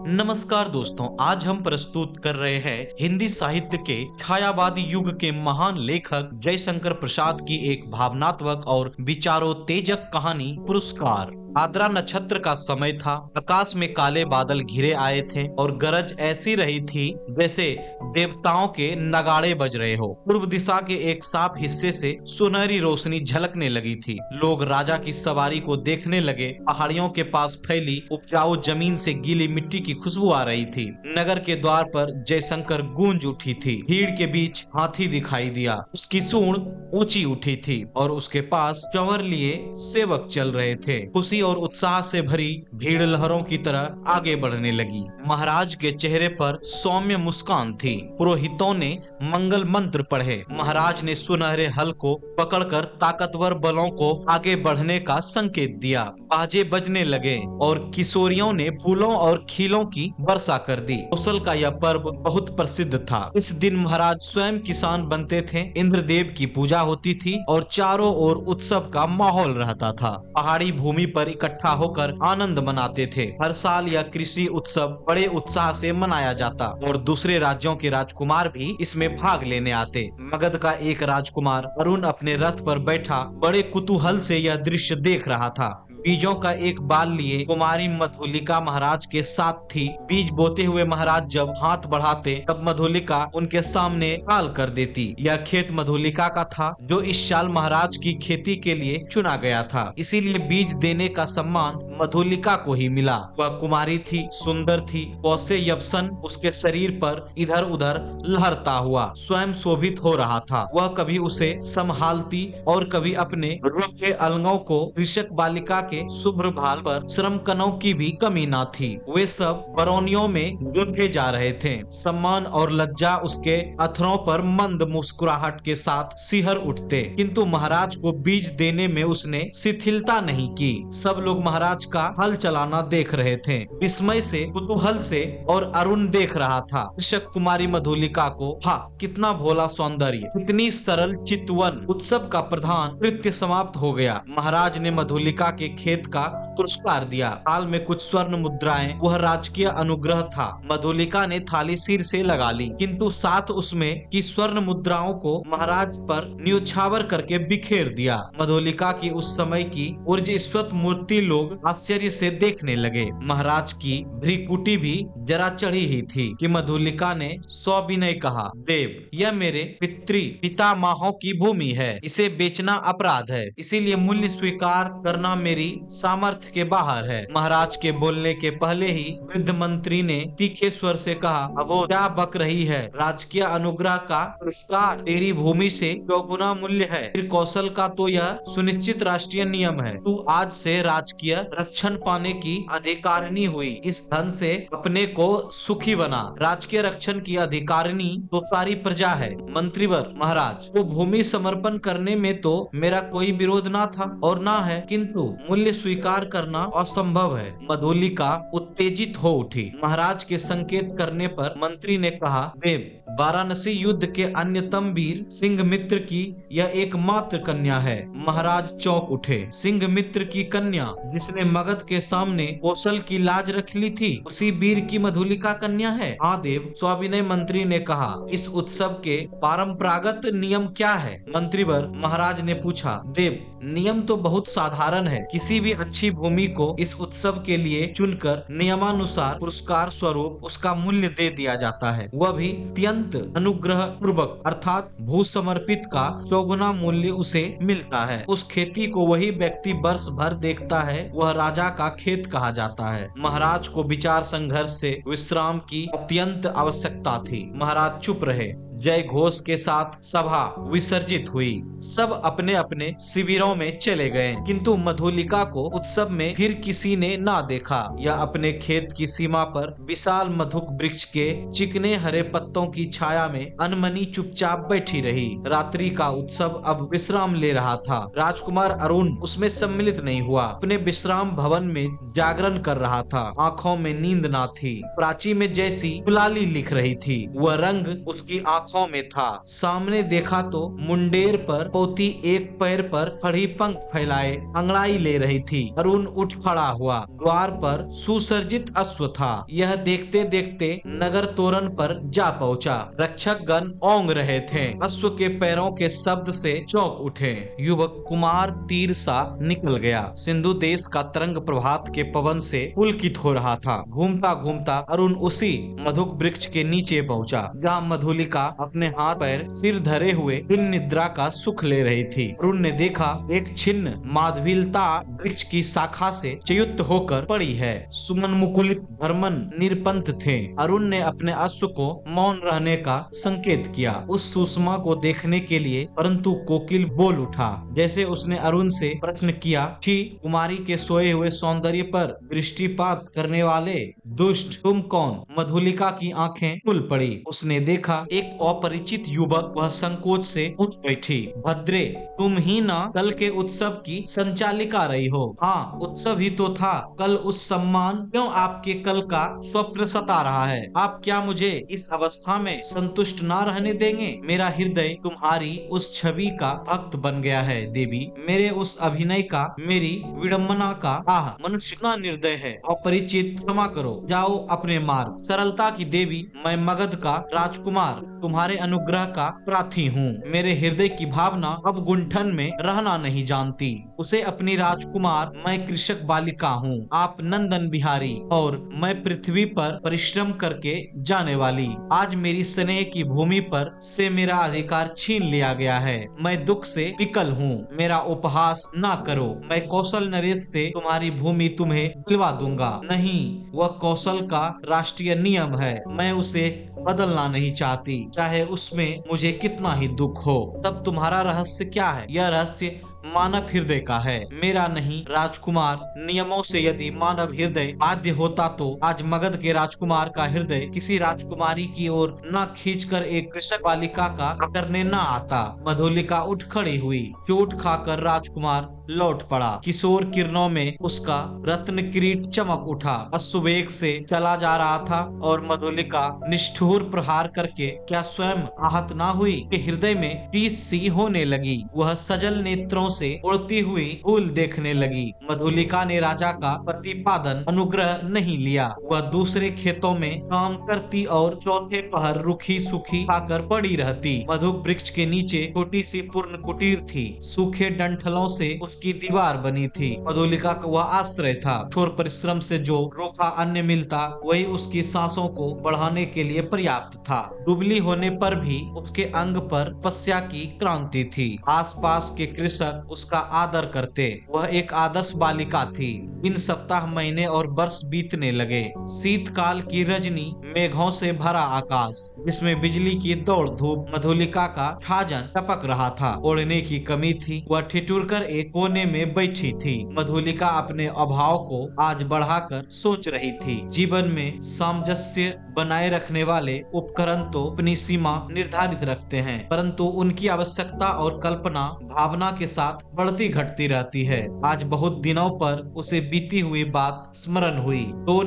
नमस्कार दोस्तों, आज हम प्रस्तुत कर रहे हैं हिंदी साहित्य के छायावादी युग के महान लेखक जयशंकर प्रसाद की एक भावनात्मक और विचारोत्तेजक कहानी पुरस्कार। आद्रा नक्षत्र का समय था। आकाश में काले बादल घिरे आए थे और गरज ऐसी रही थी जैसे देवताओं के नगाड़े बज रहे हो। पूर्व दिशा के एक साफ हिस्से से सुनहरी रोशनी झलकने लगी थी। लोग राजा की सवारी को देखने लगे। पहाड़ियों के पास फैली उपजाऊ जमीन से गीली मिट्टी की खुशबू आ रही थी। नगर के द्वार पर जयशंकर गूंज उठी थी। भीड़ के बीच हाथी दिखाई दिया। उसकी सूंड ऊंची उठी थी और उसके पास चंवर लिए सेवक चल रहे थे। खुशी और उत्साह से भरी भीड़ लहरों की तरह आगे बढ़ने लगी। महाराज के चेहरे पर सौम्य मुस्कान थी। पुरोहितों ने मंगल मंत्र पढ़े। महाराज ने सुनहरे हल को पकड़कर ताकतवर बलों को आगे बढ़ने का संकेत दिया। बाजे बजने लगे और किशोरियों ने फूलों और खीलों की वर्षा कर दी। कौशल का यह पर्व बहुत प्रसिद्ध था। इस दिन महाराज स्वयं किसान बनते थे। इंद्रदेव की पूजा होती थी और चारों ओर उत्सव का माहौल रहता था। पहाड़ी भूमि पर इकट्ठा होकर आनंद मनाते थे। हर साल यह कृषि उत्सव बड़े उत्साह से मनाया जाता और दूसरे राज्यों के राजकुमार भी इसमें भाग लेने आते। मगध का एक राजकुमार अरुण अपने रथ पर बैठा बड़े कुतूहल से यह दृश्य देख रहा था। बीजों का एक बाल लिए कुमारी मधुलिका महाराज के साथ थी। बीज बोते हुए महाराज जब हाथ बढ़ाते तब मधुलिका उनके सामने काल कर देती। यह खेत मधुलिका का था जो इस साल महाराज की खेती के लिए चुना गया था। इसीलिए बीज देने का सम्मान मधुलिका को ही मिला। वह कुमारी थी, सुंदर थी। कौसे यवसन उसके शरीर पर इधर उधर लहरता हुआ स्वयं शोभित हो रहा था। वह कभी उसे संभालती और कभी अपने रूखे अलंगों को कृषक बालिका के शुभ्र भाल पर श्रम कनों की भी कमी न थी। वे सब बरौनियों में गूंथे जा रहे थे। सम्मान और लज्जा उसके अथरों पर मंद मुस्कुराहट के साथ सिहर उठते, किंतु महाराज को बीज देने में उसने शिथिलता नहीं की। सब लोग महाराज का हल चलाना देख रहे थे, विस्मय से, कुतूहल से, और अरुण देख रहा था कृषक कुमारी मधुलिका को। कितना भोला सौंदर्य, कितनी सरल चितवन। उत्सव का प्रधान नृत्य समाप्त हो गया। महाराज ने मधुलिका के खेत का पुरस्कार दिया। थाल में कुछ स्वर्ण मुद्राएं, वह राजकीय अनुग्रह था। मधुलिका ने थाली सिर से लगा ली, किंतु साथ उसमें की स्वर्ण मुद्राओं को महाराज पर न्योछावर करके बिखेर दिया। मधुलिका की उस समय की ऊर्जिस्वत मूर्ति लोग आश्चर्य से देखने लगे। महाराज की भ्रिकुटी भी जरा चढ़ी ही थी कि मधुलिका ने सविनय कहा, देव, यह मेरे पितामहों की भूमि है। इसे बेचना अपराध है, इसीलिए मूल्य स्वीकार करना मेरी सामर्थ्य के बाहर है। महाराज के बोलने के पहले ही वृद्ध मंत्री ने तीखे स्वर से कहा, अब वो क्या बक रही है? राजकीय अनुग्रह का पुरस्कार तेरी भूमि से चौगुना मूल्य है। फिर कौशल का तो यह सुनिश्चित राष्ट्रीय नियम है। तू आज से राजकीय रक्षण पाने की अधिकारिणी हुई। इस धन से अपने को सुखी बना। राजकीय रक्षण की अधिकारिणी तो सारी प्रजा है। मंत्रीवर महाराज, वो भूमि समर्पण करने में तो मेरा कोई विरोध ना था और ना है, किंतु मूल्य स्वीकार करना असंभव है। मधुलिका उत्तेजित हो उठी। महाराज के संकेत करने पर मंत्री ने कहा, देव, वाराणसी युद्ध के अन्यतम वीर सिंह मित्र की यह एकमात्र कन्या है। महाराज चौंक उठे। सिंह मित्र की कन्या, जिसने मगध के सामने कौशल की लाज रख ली थी, उसी वीर की मधुलिका कन्या है? हाँ देव, सविनय मंत्री ने कहा। इस उत्सव के परंपरागत नियम क्या है? मंत्रीवर महाराज ने पूछा। देव, नियम तो बहुत साधारण है। किसी भी अच्छी भूमि को इस उत्सव के लिए चुनकर नियमानुसार पुरस्कार स्वरूप उसका मूल्य दे दिया जाता है। वह भी अत्यंत अनुग्रह पूर्वक, अर्थात भू समर्पित का चौगुना मूल्य उसे मिलता है। उस खेती को वही व्यक्ति वर्ष भर देखता है, वह राजा का खेत कहा जाता है। महाराज को विचार संघर्ष से विश्राम की अत्यंत आवश्यकता थी। महाराज चुप रहे। जय घोष के साथ सभा विसर्जित हुई। सब अपने अपने शिविरों में चले गए, किंतु मधुलिका को उत्सव में फिर किसी ने ना देखा। यह अपने खेत की सीमा पर विशाल मधुक वृक्ष के चिकने हरे पत्तों की छाया में अनमनी चुपचाप बैठी रही। रात्रि का उत्सव अब विश्राम ले रहा था। राजकुमार अरुण उसमें सम्मिलित नहीं हुआ। अपने विश्राम भवन में जागरण कर रहा था। आंखों में नींद ना थी। प्राची में जैसी कुलाली लिख रही थी। वह रंग उसकी आंखों आंखों में था। सामने देखा तो मुंडेर पर पोती एक पैर पर खड़ी पंख फैलाए अंगड़ाई ले रही थी। अरुण उठ खड़ा हुआ। द्वार पर सुसज्जित अश्व था। यह देखते देखते नगर तोरण पर जा पहुंचा। रक्षक गण ओंग रहे थे। अश्व के पैरों के शब्द से चौंक उठे। युवक कुमार तीर सा निकल गया। सिंधु देश का तरंग प्रभात के पवन से पुलकित हो रहा था। घूमता घूमता अरुण उसी मधुक वृक्ष के नीचे पहुंचा, जहाँ मधुलिका अपने हाथ पैर सिर धरे हुए इन निद्रा का सुख ले रही थी। अरुण ने देखा एक छिन्न माधविलता वृक्ष की शाखा से च्युत होकर पड़ी है। सुमन मुकुलित भरमन निरपंथ थे। अरुण ने अपने अश्व को मौन रहने का संकेत किया उस सुषमा को देखने के लिए, परंतु कोकिल बोल उठा। जैसे उसने अरुण से प्रश्न किया, छी कुमारी के सोए हुए सौंदर्य पर दृष्टिपात करने वाले दुष्ट, तुम कौन? मधुलिका की आंखें खुल पड़ी। उसने देखा एक अपरिचित युवक। वह संकोच से उठ बैठी। भद्रे, तुम ही ना कल के उत्सव की संचालिका रही हो? हाँ, उत्सव ही तो था। कल उस सम्मान क्यों आपके कल का स्वप्न सता रहा है? आप क्या मुझे इस अवस्था में संतुष्ट ना रहने देंगे? मेरा हृदय तुम्हारी उस छवि का भक्त बन गया है देवी। मेरे उस अभिनय का, मेरी विडम्बना का। आह, मनुष्य कितना निर्दय है। अपरिचित, क्षमा करो, जाओ अपने मार्ग। सरलता की देवी, मैं मगध का राजकुमार तुम्हारे अनुग्रह का प्रार्थी हूँ। मेरे हृदय की भावना अब गुंठन में रहना नहीं जानती। उसे अपनी राजकुमार, मैं कृषक बालिका हूँ, आप नंदन बिहारी, और मैं पृथ्वी पर परिश्रम करके जाने वाली। आज मेरी स्नेह की भूमि पर से मेरा अधिकार छीन लिया गया है। मैं दुख से विकल हूँ। मेरा उपहास ना करो। मैं कौशल नरेश से तुम्हारी भूमि तुम्हें दिलवा दूंगा। नहीं, वह कौशल का राष्ट्रीय नियम है। मैं उसे बदलना नहीं चाहती, चाहे उसमें मुझे कितना ही दुख हो। तब तुम्हारा रहस्य क्या है? यह रहस्य मानव हृदय का है, मेरा नहीं। राजकुमार, नियमों से यदि मानव हृदय बाध्य होता तो आज मगध के राजकुमार का हृदय किसी राजकुमारी की ओर न खींचकर एक कृषक बालिका का करने न आता। मधुलिका उठ खड़ी हुई। चोट खाकर राजकुमार लौट पड़ा। किशोर किरणों में उसका रत्न किरीट चमक उठा। अश्ववेग से चला जा रहा था और मधुलिका निष्ठुर प्रहार करके क्या स्वयं आहत ना हुई कि हृदय में टीस सी होने लगी। वह सजल नेत्रों से उड़ती हुई फूल देखने लगी। मधुलिका ने राजा का प्रतिपादन अनुग्रह नहीं लिया। वह दूसरे खेतों में काम करती और चौथे पहर रुखी सुखी खाकर पड़ी रहती। मधु वृक्ष के नीचे छोटी सी पूर्ण कुटीर थी। सूखे डंठलों से उसकी दीवार बनी थी। मधुलिका का वह आश्रय था। कठोर परिश्रम से जो रोखा अन्न मिलता वही उसकी सांसों को बढ़ाने के लिए पर्याप्त था। दुबली होने पर भी उसके अंग पर तपस्या की क्रांति थी। आसपास के कृषक उसका आदर करते। वह एक आदर्श बालिका थी। इन सप्ताह, महीने और वर्ष बीतने लगे। शीतकाल की रजनी, मेघों से भरा आकाश, जिसमें बिजली की दौड़ धूप, मधुलिका का छाजन टपक रहा था। ओढ़ने की कमी थी। वह ठिठुर कर एक कोने में बैठी थी। मधुलिका अपने अभाव को आज बढ़ाकर सोच रही थी। जीवन में सामंजस्य बनाए रखने वाले उपकरण तो अपनी सीमा निर्धारित रखते हैं, परंतु उनकी आवश्यकता और कल्पना भावना के साथ बढ़ती घटती रहती है। आज बहुत दिनों पर उसे बीती हुई बात स्मरण हुई। दो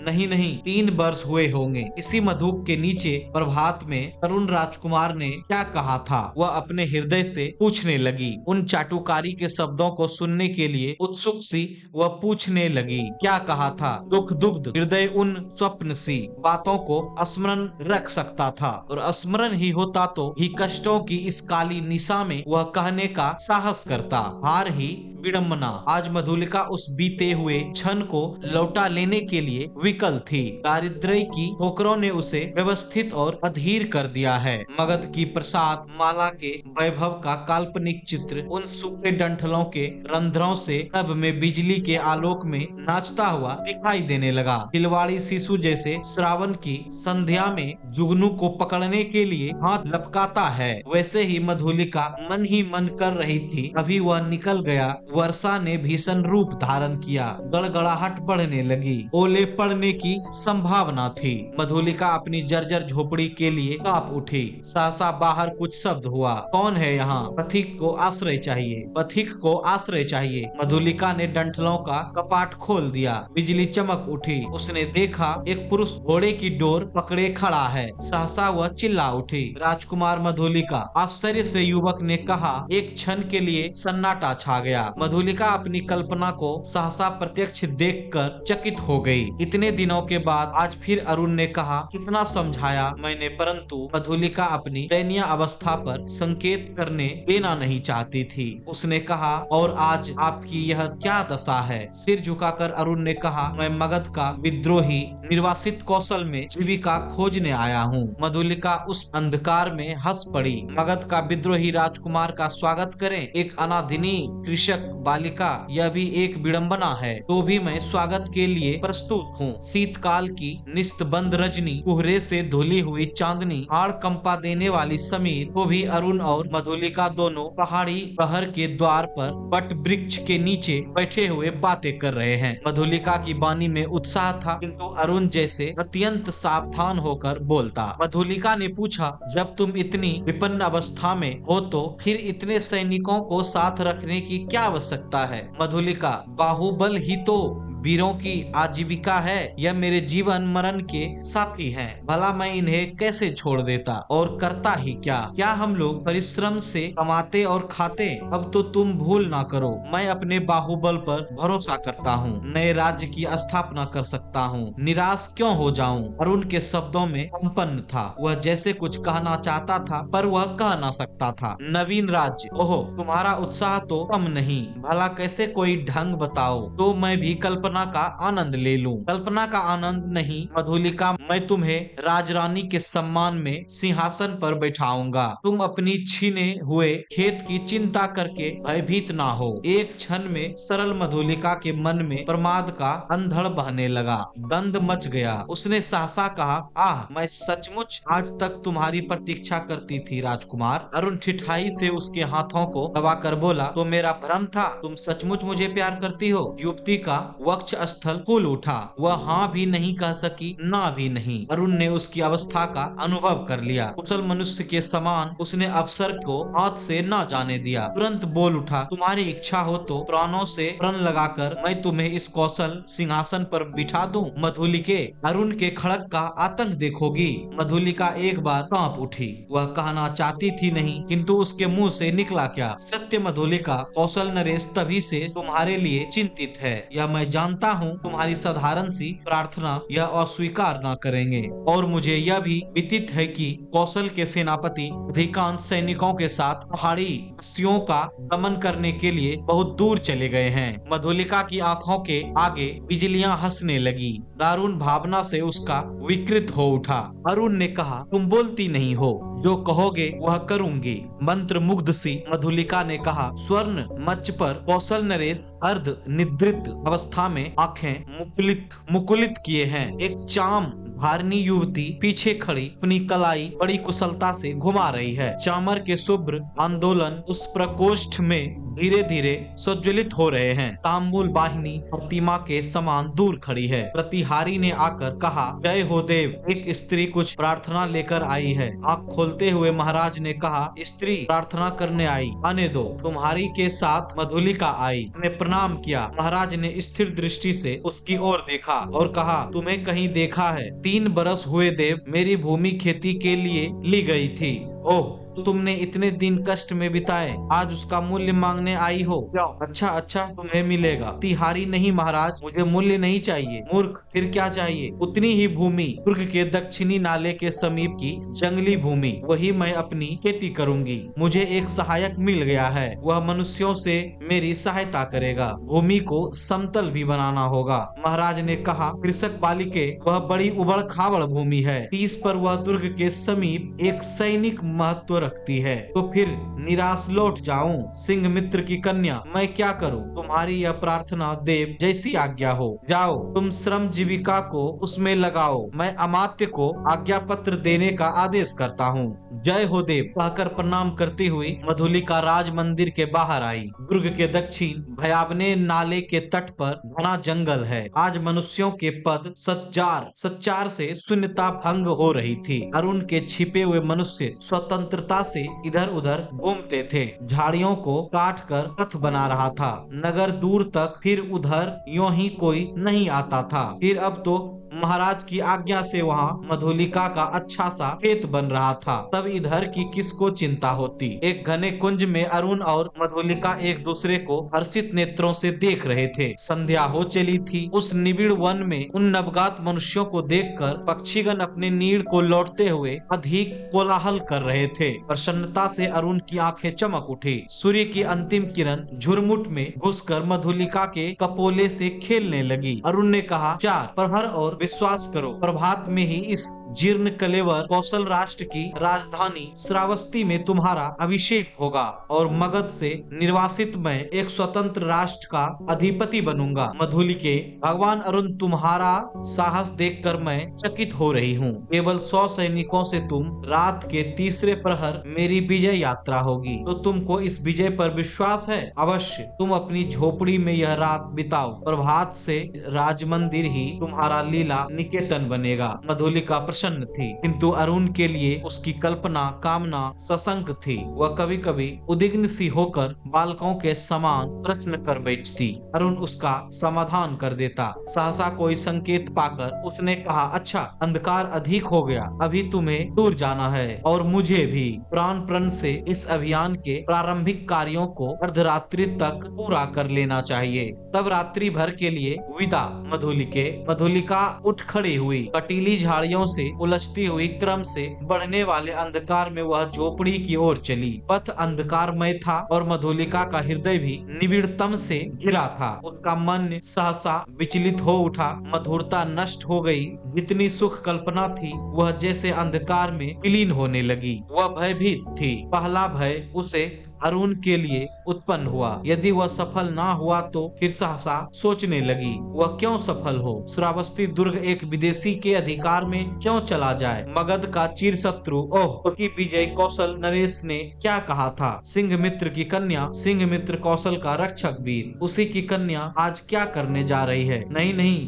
नहीं 3 वर्ष हुए होंगे। इसी मधुक के नीचे प्रभात में तरुण राजकुमार ने क्या कहा था, वह अपने हृदय से पूछने लगी। उन चाटुकारी के शब्दों को सुनने के लिए उत्सुक सी वह पूछने लगी, क्या कहा था? दुख दुग्ध हृदय उन स्वप्न सी बातों को स्मरण रख सकता था, और स्मरण ही होता तो ही कष्टों की इस काली निशा में वह कहने का साहस करता। हार ही विडम्बना। आज मधुलिका उस बीते हुए क्षण को लौटा लेने के लिए विकल थी। दारिद्र्य की ठोकरों ने उसे व्यवस्थित और अधीर कर दिया है। मगध की प्रसाद माला के वैभव का काल्पनिक चित्र उन सूखे डंठलों के रंध्रों से नभ में बिजली के आलोक में नाचता हुआ दिखाई देने लगा। खिलवाड़ी शिशु जैसे श्रावण की संध्या में जुगनू को पकड़ने के लिए हाथ लपकाता है, वैसे ही मधुलिका मन ही मन कर रही थी। अभी वह निकल गया, वर्षा ने भीषण रूप धारण किया। गड़गड़ाहट बढ़ने लगी। ओले पड़ने की संभावना थी। मधुलिका अपनी जर्जर झोपड़ी के लिए कांप उठी। सहसा बाहर कुछ शब्द हुआ। कौन है यहाँ? पथिक को आश्रय चाहिए, पथिक को आश्रय चाहिए। मधुलिका ने डंठलों का कपाट खोल दिया। बिजली चमक उठी। उसने देखा एक पुरुष घोड़े की डोर पकड़े खड़ा है। सहसा वह चिल्ला उठी, राजकुमार मधुलिका। आश्चर्य से युवक ने कहा। एक क्षण के लिए सन्नाटा छा गया। मधुलिका अपनी कल्पना को सहसा प्रत्यक्ष देखकर चकित हो गई। इतने दिनों के बाद आज फिर अरुण ने कहा, कितना समझाया मैंने, परंतु मधुलिका अपनी दयनीय अवस्था पर संकेत करने देना नहीं चाहती थी। उसने कहा, और आज आपकी यह क्या दशा है? सिर झुकाकर अरुण ने कहा, मैं मगध का विद्रोही निर्वासित कौशल में जीविका खोजने आया हूँ। मधुलिका उस अंधकार में हंस पड़ी। मगध का विद्रोही राजकुमार का स्वागत करें, एक अनाधिनी कृषक बालिका, यह भी एक विडंबना है। तो भी मैं स्वागत के लिए प्रस्तुत हूँ। शीतकाल की निस्तबंध रजनी, कोहरे से धुली हुई चांदनी, हाड़ कंपा देने वाली समीर को भी अरुण और मधुलिका दोनों पहाड़ी शहर के द्वार पर बट वृक्ष के नीचे बैठे हुए बातें कर रहे हैं। मधुलिका की वाणी में उत्साह था, किंतु अरुण जैसे अत्यंत सावधान होकर बोलता। मधुलिका ने पूछा, जब तुम इतनी विपन्न अवस्था में हो तो फिर इतने सैनिकों को साथ रखने की क्या आवश्यकता है? मधुलिका, बाहुबल ही तो वीरों की आजीविका है। यह मेरे जीवन मरण के साथी हैं। भला मैं इन्हें कैसे छोड़ देता? और करता ही क्या? क्या हम लोग परिश्रम से कमाते और खाते? अब तो तुम भूल ना करो, मैं अपने बाहुबल पर भरोसा करता हूँ। नए राज्य की स्थापना कर सकता हूँ। निराश क्यों हो जाऊँ? अरुण के शब्दों में कंपन था। वह जैसे कुछ कहना चाहता था, पर वह कह ना सकता था। नवीन राज्य, ओहो, तुम्हारा उत्साह तो कम नहीं। भला कैसे? कोई ढंग बताओ तो मैं भी कल्पना का आनंद ले लूं। कल्पना का आनंद नहीं मधुलिका, मैं तुम्हें राजरानी के सम्मान में सिंहासन पर बैठाऊंगा। तुम अपनी छीने हुए खेत की चिंता करके भयभीत ना हो। एक क्षण में सरल मधुलिका के मन में प्रमाद का अंधड़ बहने लगा। दंड मच गया। उसने सहसा कहा, आह, मैं सचमुच आज तक तुम्हारी प्रतीक्षा करती थी राजकुमार। अरुण ठिठाई से उसके हाथों को दबाकर बोला, तो मेरा भ्रम था, तुम सचमुच मुझे प्यार करती हो। युवती का वक्ष स्थल फूल उठा। वह हाँ भी नहीं कह सकी, ना भी नहीं। अरुण ने उसकी अवस्था का अनुभव कर लिया। कुशल मनुष्य के समान उसने अवसर को हाथ से न जाने दिया। तुरंत बोल उठा, तुम्हारी इच्छा हो तो प्राणों से प्रण लगाकर मैं तुम्हें इस कौशल सिंहासन पर बिठा दूं। मधुलिके, अरुण के खड़क का आतंक देखोगी। मधुलिका एक बार कांप उठी। वह कहना चाहती थी नहीं, किंतु उसके मुंह से निकला क्या? सत्य मधुलिका, कौशल नरेश तभी से तुम्हारे लिए चिंतित है। या मैं जानता हूँ तुम्हारी साधारण सी प्रार्थना यह अस्वीकार न करेंगे। और मुझे यह भी विदित है कि कौशल के सेनापति अधिकांश सैनिकों के साथ पहाड़ी बस्तियों का दमन करने के लिए बहुत दूर चले गए हैं। मधुलिका की आंखों के आगे बिजलियां हंसने लगी। दारुण भावना से उसका विकृत हो उठा। अरुण ने कहा, तुम बोलती नहीं हो, जो कहोगे वह करूंगी। मंत्र मुग्ध सी मधुलिका ने कहा। स्वर्ण मंच पर कौशल नरेश अर्ध निद्रित अवस्था में आंखें मुकुलित किए हैं। एक चाम धारनी युवती पीछे खड़ी अपनी कलाई बड़ी कुशलता से घुमा रही है। चामर के शुभ्र आंदोलन उस प्रकोष्ठ में धीरे धीरे सज्जलित हो रहे हैं। तांबूल वाहिनी प्रतिमा के समान दूर खड़ी है। प्रतिहारी ने आकर कहा, जय हो देव, एक स्त्री कुछ प्रार्थना लेकर आई है। आँख खोलते हुए महाराज ने कहा, स्त्री प्रार्थना करने आई, आने दो। तुम्हारी के साथ मधुलिका आई। ने प्रणाम किया। महाराज ने स्थिर दृष्टि से उसकी ओर देखा और कहा, तुम्हें कहीं देखा है? 3 बरस हुए देव, मेरी भूमि खेती के लिए ली गई थी। ओह, तुमने इतने दिन कष्ट में बिताए, आज उसका मूल्य मांगने आई हो? अच्छा, तुम्हें मिलेगा। तिहारी नहीं महाराज, मुझे मूल्य नहीं चाहिए। मूर्ख, फिर क्या चाहिए? उतनी ही भूमि, दुर्ग के दक्षिणी नाले के समीप की जंगली भूमि, वही मैं अपनी खेती करूंगी। मुझे एक सहायक मिल गया है, वह मनुष्यों से मेरी सहायता करेगा। भूमि को समतल भी बनाना होगा। महाराज ने कहा, कृषक बालिके, वह बड़ी उबड़ खाबड़ भूमि है। 30 पर वह दुर्ग के समीप एक सैनिक महत्व रखती है तो फिर निराश लौट जाऊं। सिंह मित्र की कन्या, मैं क्या करूं? तुम्हारी यह प्रार्थना देव जैसी आज्ञा हो। जाओ, तुम श्रम जीविका को उसमें लगाओ। मैं अमात्य को आज्ञा पत्र देने का आदेश करता हूँ। जय हो देव कहकर प्रणाम करती हुई मधुलिका राज मंदिर के बाहर आई। दुर्ग के दक्षिण भयावने नाले के तट पर घना जंगल है। आज मनुष्यों के पद सच्चार से शून्यता भंग हो रही थी। अरुण के छिपे हुए मनुष्य स्वतंत्रता से इधर उधर घूमते थे। झाड़ियों को काट कर पथ बना रहा था। नगर दूर तक फिर उधर यूं ही कोई नहीं आता था। फिर अब तो महाराज की आज्ञा से वहाँ मधुलिका का अच्छा सा खेत बन रहा था। तब इधर की किसको चिंता होती। एक घने कुंज में अरुण और मधुलिका एक दूसरे को हर्षित नेत्रों से देख रहे थे। संध्या हो चली थी। उस निबिड़ वन में उन नवगात मनुष्यों को देखकर पक्षीगण अपने नीड़ को लौटते हुए अधिक कोलाहल कर रहे थे। प्रसन्नता से अरुण की आंखें चमक उठी। सूर्य की अंतिम किरण झुरमुट में घुसकर मधुलिका के कपोले से खेलने लगी। अरुण ने कहा, चार प्रहर और विश्वास करो, प्रभात में ही इस जीर्ण कलेवर कौशल राष्ट्र की राजधानी श्रावस्ती में तुम्हारा अभिषेक होगा और मगध से निर्वासित मैं एक स्वतंत्र राष्ट्र का अधिपति बनूंगा। मधुलिके, भगवान अरुण, तुम्हारा साहस देखकर मैं चकित हो रही हूँ। केवल 100 सैनिकों से तुम रात के तीसरे प्रहर मेरी विजय यात्रा होगी। तो तुमको इस विजय पर विश्वास है? अवश्य। तुम अपनी झोपड़ी में यह रात बिताओ। प्रभात से राजमंदिर ही तुम्हारा लीला निकेतन बनेगा। मधुलिका प्रसन्न थी, किंतु अरुण के लिए उसकी कल्पना कामना सशंक थी। वह कभी कभी उद्विग्न सी होकर बालकों के समान प्रश्न कर बैठती। अरुण उसका समाधान कर देता। सहसा कोई संकेत पाकर उसने कहा, अच्छा, अंधकार अधिक हो गया, अभी तुम्हें दूर जाना है और मुझे भी। प्राण प्रण से इस अभियान के प्रारंभिक कार्यों को अर्धरात्रि तक पूरा कर लेना चाहिए। तब रात्रि भर के लिए विदा। मधुलिका उठ खड़ी हुई। कटीली झाड़ियों से उलझती हुई क्रम से बढ़ने वाले अंधकार में वह झोपड़ी की ओर चली। पथ अंधकारमय था और मधुलिका का हृदय भी निबिड़तम से घिरा था। उसका मन सहसा विचलित हो उठा। मधुरता नष्ट हो गई। जितनी सुख कल्पना थी वह जैसे अंधकार में विलीन होने लगी। वह भयभीत थी। पहला भय उसे अरुण के लिए उत्पन्न हुआ। यदि वह सफल ना हुआ तो फिर सहसा सोचने लगी, वह क्यों सफल हो? श्रावस्ती दुर्ग एक विदेशी के अधिकार में क्यों चला जाए? मगध का चिर शत्रु, ओह, उसकी विजय कौशल नरेश ने क्या कहा था? सिंह मित्र की कन्या, सिंह मित्र कौशल का रक्षक वीर, उसी की कन्या आज क्या करने जा रही है? नहीं,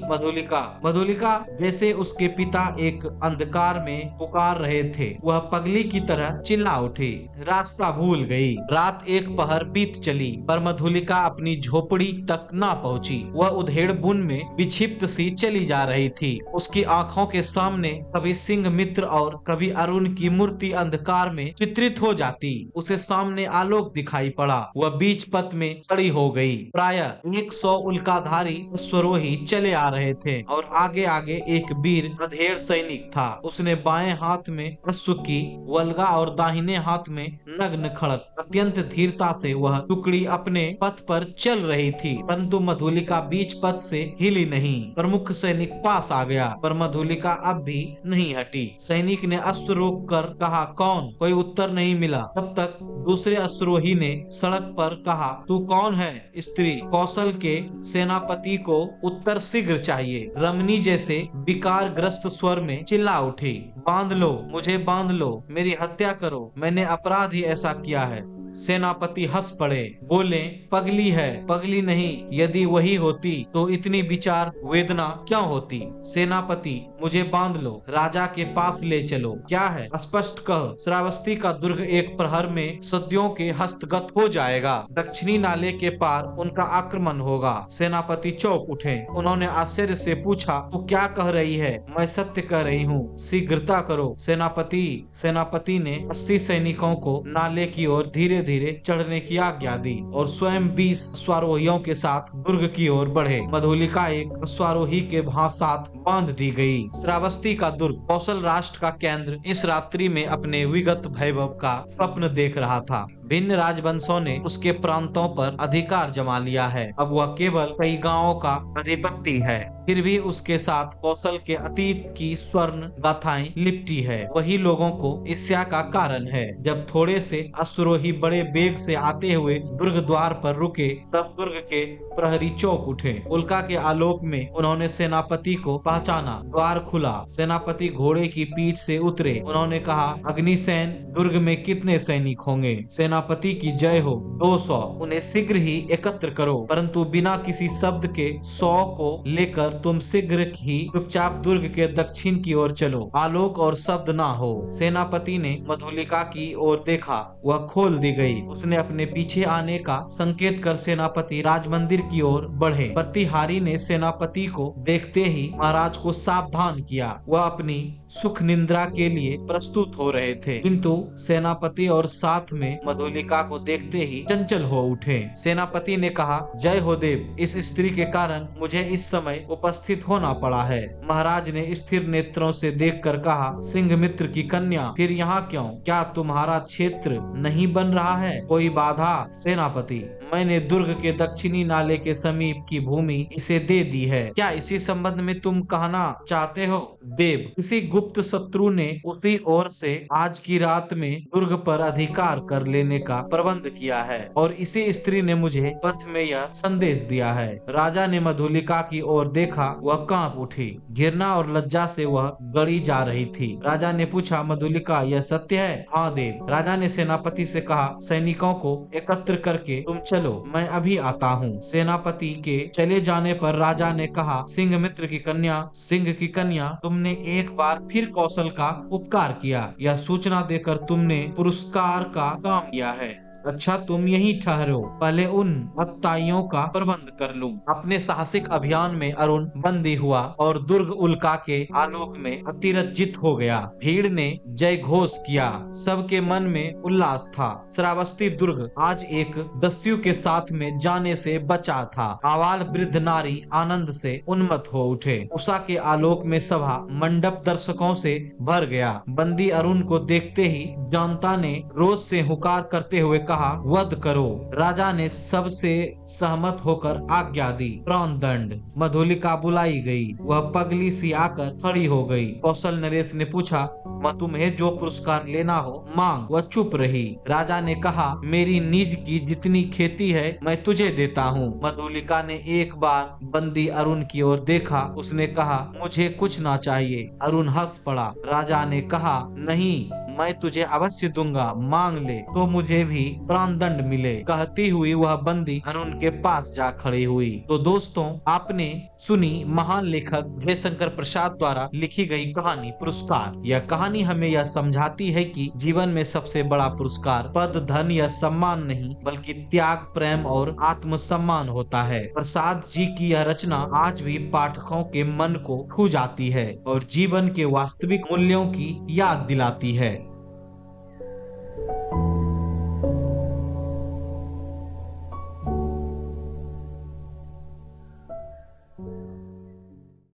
मधुलिका जैसे उसके पिता एक अंधकार में पुकार रहे थे, वह पगली की तरह चिल्ला उठी। रास्ता भूल गई। रात एक पहर बीत चली पर मधुलिका अपनी झोपड़ी तक ना पहुंची। वह उधेड़ बुन में विक्षिप्त सी चली जा रही थी। उसकी आंखों के सामने कभी सिंह मित्र और कभी अरुण की मूर्ति अंधकार में चित्रित हो जाती। उसे सामने आलोक दिखाई पड़ा। वह बीच पथ में खड़ी हो गई। प्रायः 100 उल्काधारी अश्वरोही चले आ रहे थे और आगे आगे एक वीर अधेड़ सैनिक था। उसने बाएं हाथ में अश्व की वल्गा और दाहिने हाथ में नग्न खड़ग। अत्यंत धीरता से वह टुकड़ी अपने पथ पर चल रही थी, परंतु मधुलिका बीच पथ से हिली नहीं। प्रमुख सैनिक पास आ गया पर मधुलिका अब भी नहीं हटी। सैनिक ने अश्व रोक कर कहा, कौन? कोई उत्तर नहीं मिला। तब तक दूसरे अश्वरोही ने सड़क पर कहा, तू कौन है? स्त्री। कौशल के सेनापति को उत्तर शीघ्र चाहिए। रमणी जैसे विकार ग्रस्त स्वर में चिल्ला उठी, बांध लो, मुझे बांध लो, मेरी हत्या करो, मैंने अपराध ही ऐसा किया है। सेनापति हंस पड़े, बोले, पगली है। पगली नहीं, यदि वही होती तो इतनी विचार वेदना क्यों होती? सेनापति, मुझे बांध लो, राजा के पास ले चलो। क्या है? स्पष्ट कह। श्रावस्ती का दुर्ग एक प्रहर में सदियों के हस्तगत हो जाएगा। दक्षिणी नाले के पार उनका आक्रमण होगा। सेनापति चौंक उठे। उन्होंने आश्चर्य से पूछा, तू क्या कह रही है? मैं सत्य कह रही हूँ, शीघ्रता करो। सेनापति ने 80 सैनिकों को नाले की ओर धीरे धीरे चढ़ने की आज्ञा दी और स्वयं 20 अश्वारोहियों के साथ दुर्ग की ओर बढ़े। मधुलिका एक अश्वारोही के साथ बांध दी गई। श्रावस्ती का दुर्ग, कौशल राष्ट्र का केंद्र, इस रात्रि में अपने विगत वैभव का स्वप्न देख रहा था। भिन्न राजवंशों ने उसके प्रांतों पर अधिकार जमा लिया है। अब वह केवल कई गांवों का अधिपति है। फिर भी उसके साथ कौशल के अतीत की स्वर्ण गाथाएं लिपटी है। वही लोगों को ईर्ष्या का कारण है। जब थोड़े से अश्वरोही बड़े वेग से आते हुए दुर्ग द्वार पर रुके, तब दुर्ग के प्रहरी चौंक उठे। उल्का के आलोक में उन्होंने सेनापति को पहचाना। द्वार खुला, सेनापति घोड़े की पीठ से उतरे। उन्होंने कहा, अग्निसेन, दुर्ग में कितने सैनिक होंगे? सेनापति की जय हो। 200। उन्हें शीघ्र ही एकत्र करो, परंतु बिना किसी शब्द के 100 को लेकर तुम शीघ्र ही चुपचाप दुर्ग के दक्षिण की ओर चलो। आलोक और शब्द ना हो। सेनापति ने मधुलिका की ओर देखा। वह खोल दी गई। उसने अपने पीछे आने का संकेत कर सेनापति राजमंदिर की ओर बढ़े। प्रतिहारी ने सेनापति को देखते ही महाराज को सावधान किया। वह अपनी सुख निंद्रा के लिए प्रस्तुत हो रहे थे, किंतु सेनापति और साथ में मधुलिका को देखते ही चंचल हो उठे। सेनापति ने कहा, जय हो देव, इस स्त्री के कारण मुझे इस समय उपस्थित होना पड़ा है। महाराज ने स्थिर नेत्रों से देखकर कहा, सिंह मित्र की कन्या फिर यहाँ क्यों? क्या तुम्हारा क्षेत्र नहीं बन रहा है? कोई बाधा? सेनापति, मैंने दुर्ग के दक्षिणी नाले के समीप की भूमि इसे दे दी है। क्या इसी संबंध में तुम कहना चाहते हो? देव, किसी गुप्त शत्रु ने उसी ओर से आज की रात में दुर्ग पर अधिकार कर लेने का प्रबंध किया है और इसी स्त्री ने मुझे पथ में यह संदेश दिया है। राजा ने मधुलिका की ओर देखा। वह कांप उठी। घृणा और लज्जा से वह गड़ी जा रही थी। राजा ने पूछा, मधुलिका, यह सत्य है? हाँ देव। राजा ने सेनापति से कहा, सैनिकों को एकत्र करके तुम चलो, मैं अभी आता हूँ। सेनापति के चले जाने पर राजा ने कहा, सिंह मित्र की कन्या, सिंह की कन्या, तुमने एक बार फिर कौशल का उपकार किया। यह सूचना देकर तुमने पुरस्कार का काम किया है। अच्छा, तुम यहीं ठहरो, पहले उन अत्ताइयों का प्रबंध कर लूं। अपने साहसिक अभियान में अरुण बंदी हुआ और दुर्ग उल्का के आलोक में अतिरंजित हो गया। भीड़ ने जय घोष किया। सबके मन में उल्लास था। श्रावस्ती दुर्ग आज एक दस्यु के साथ में जाने से बचा था। आवाल वृद्ध नारी आनंद से उन्मत्त हो उठे। उषा के आलोक में सभा मंडप दर्शकों से भर गया। बंदी अरुण को देखते ही जनता ने रोष से हुकार करते हुए कहा, वध करो। राजा ने सबसे सहमत होकर आज्ञा दी। प्राण दंड। मधुलिका बुलाई गई। वह पगली सी आकर खड़ी हो गई। कौशल नरेश ने पूछा, तुम्हें जो पुरस्कार लेना हो मांग। वह चुप रही। राजा ने कहा, मेरी निज की जितनी खेती है मैं तुझे देता हूँ। मधुलिका ने एक बार बंदी अरुण की ओर देखा। उसने कहा, मुझे कुछ ना चाहिए। अरुण हंस पड़ा। राजा ने कहा, नहीं, मैं तुझे अवश्य दूंगा, मांग ले तो मुझे भी प्राण दंड मिले। कहती हुई वह बंदी अरुण के पास जा खड़ी हुई। तो दोस्तों, आपने सुनी महान लेखक जयशंकर प्रसाद द्वारा लिखी गई कहानी पुरस्कार। यह कहानी हमें यह समझाती है कि जीवन में सबसे बड़ा पुरस्कार पद, धन या सम्मान नहीं, बल्कि त्याग, प्रेम और आत्मसम्मान होता है। प्रसाद जी की यह रचना आज भी पाठकों के मन को छू जाती है और जीवन के वास्तविक मूल्यों की याद दिलाती है।